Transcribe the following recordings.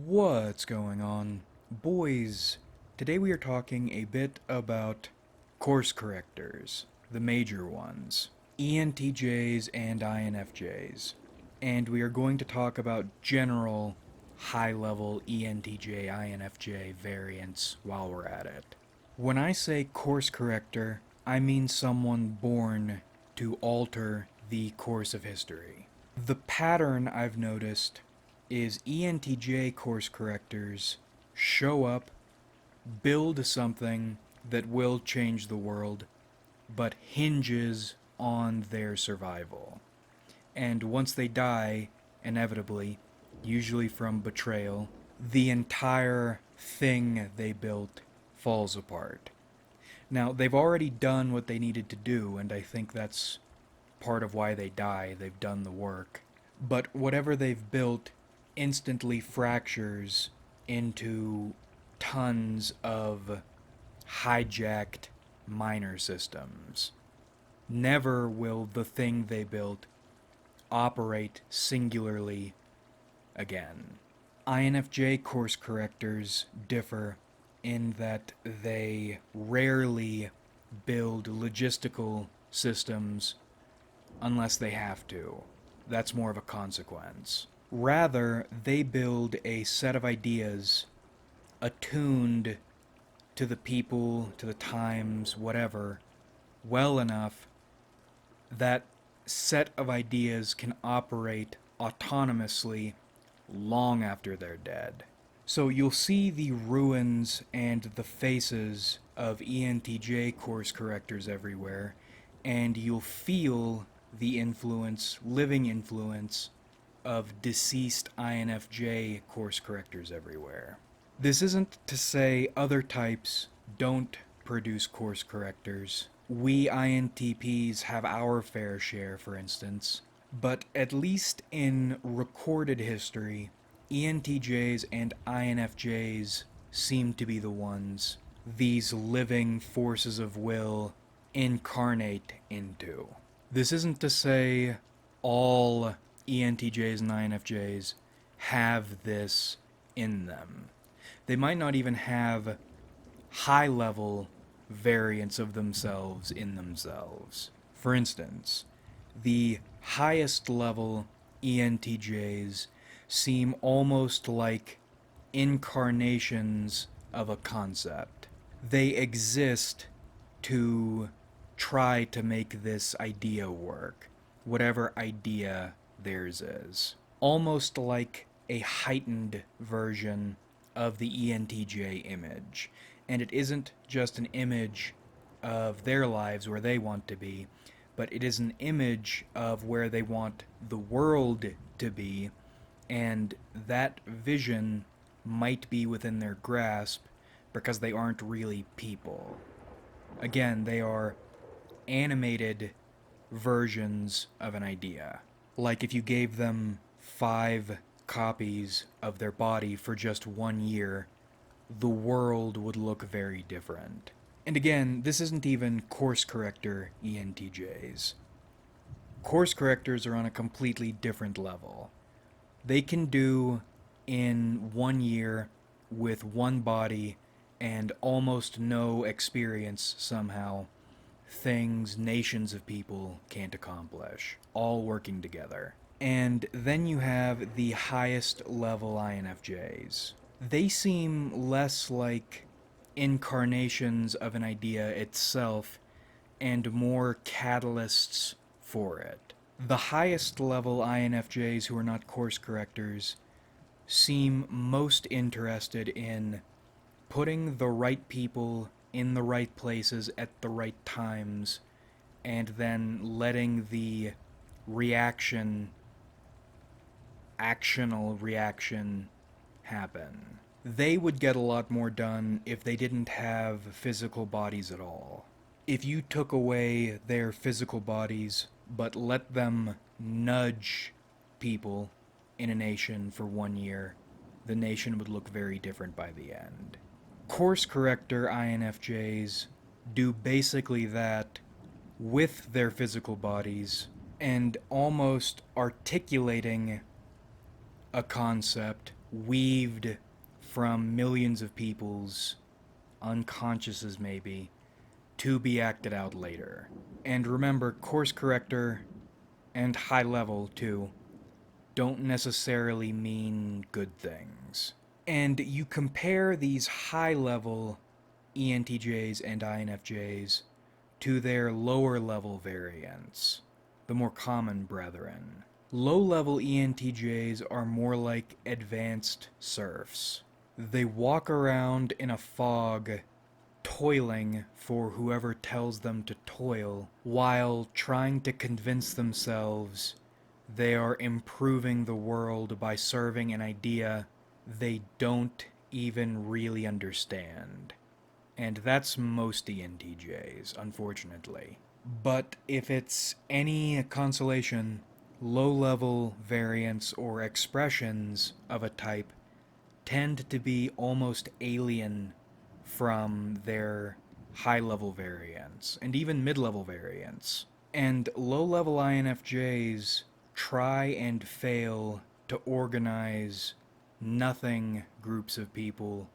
What's going on? Boys, today we are talking a bit about course correctors, the major ones, ENTJs and INFJs. And we are going to talk about general high-level ENTJ, INFJ variants while we're at it. When I say course corrector, I mean someone born to alter the course of history. The pattern I've noticed is ENTJ course correctors show up, build something that will change the world, but hinges on their survival. And once they die, inevitably, usually from betrayal, the entire thing they built falls apart. Now, they've already done what they needed to do, and I think that's part of why they die. They've done the work. But whatever they've built instantly fractures into tons of hijacked minor systems. Never will the thing they built operate singularly again. INFJ course correctors differ in that they rarely build logistical systems unless they have to. That's more of a consequence. Rather, they build a set of ideas attuned to the people, to the times, whatever, well enough that set of ideas can operate autonomously long after they're dead. So you'll see the ruins and the faces of ENTJ course correctors everywhere, and you'll feel the influence, living influence, of deceased INFJ course correctors everywhere. This isn't to say other types don't produce course correctors. We INTPs have our fair share, for instance, but at least in recorded history, ENTJs and INFJs seem to be the ones these living forces of will incarnate into. This isn't to say all ENTJs and INFJs have this in them. They might not even have high-level variants of themselves in themselves. For instance, the highest level ENTJs seem almost like incarnations of a concept. They exist to try to make this idea work, whatever idea theirs is. Almost like a heightened version of the ENTJ image. And it isn't just an image of their lives where they want to be, but it is an image of where they want the world to be, and that vision might be within their grasp because they aren't really people. Again, they are animated versions of an idea. Like if you gave them 5 copies of their body for just 1 year, the world would look very different. And again, this isn't even course corrector ENTJs. Course correctors are on a completely different level. They can do in 1 year with 1 body and almost no experience somehow things nations of people can't accomplish, all working together. And then you have the highest level INFJs. They seem less like incarnations of an idea itself and more catalysts for it. The highest level INFJs who are not course correctors seem most interested in putting the right people in the right places at the right times, and then letting the actional reaction happen. They would get a lot more done if they didn't have physical bodies at all. If you took away their physical bodies, but let them nudge people in a nation for 1 year, the nation would look very different by the end. Course corrector INFJs do basically that with their physical bodies and almost articulating a concept weaved from millions of people's unconsciouses, maybe, to be acted out later. And remember, course corrector and high level, too, don't necessarily mean good things. And you compare these high level ENTJs and INFJs to their lower level variants, the more common brethren. Low level ENTJs are more like advanced serfs. They walk around in a fog, toiling for whoever tells them to toil, while trying to convince themselves they are improving the world by serving an idea they don't even really understand. And that's most ENTJs, unfortunately. But if it's any consolation, low-level variants or expressions of a type tend to be almost alien from their high-level variants, and even mid-level variants. And low-level INFJs try and fail to organize nothing groups of people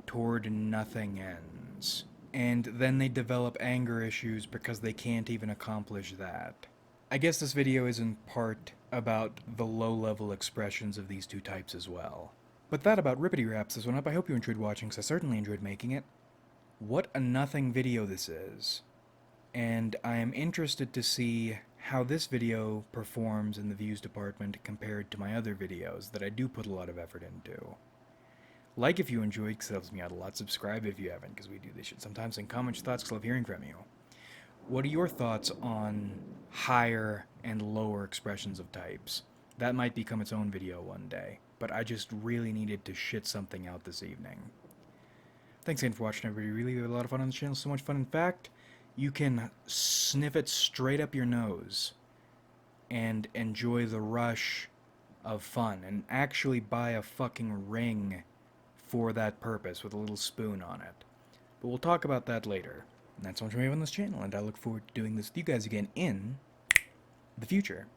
toward nothing ends. And then they develop anger issues because they can't even accomplish that. I guess this video is in part about the low-level expressions of these two types as well. But that about rippity wraps this one up. I hope you enjoyed watching, because I certainly enjoyed making it. What a nothing video this is. And I am interested to see how this video performs in the views department compared to my other videos that I do put a lot of effort into. Like if you enjoyed, because it helps me out a lot. Subscribe if you haven't, because we do this shit sometimes. And comment your thoughts, because I love hearing from you. What are your thoughts on higher and lower expressions of types? That might become its own video one day, but I just really needed to shit something out this evening. Thanks again for watching, everybody. Really had a lot of fun on the channel. So much fun, in fact, you can sniff it straight up your nose and enjoy the rush of fun, and actually buy a fucking ring for that purpose with a little spoon on it. But we'll talk about that later. And that's so much we have on this channel, and I look forward to doing this with you guys again in the future.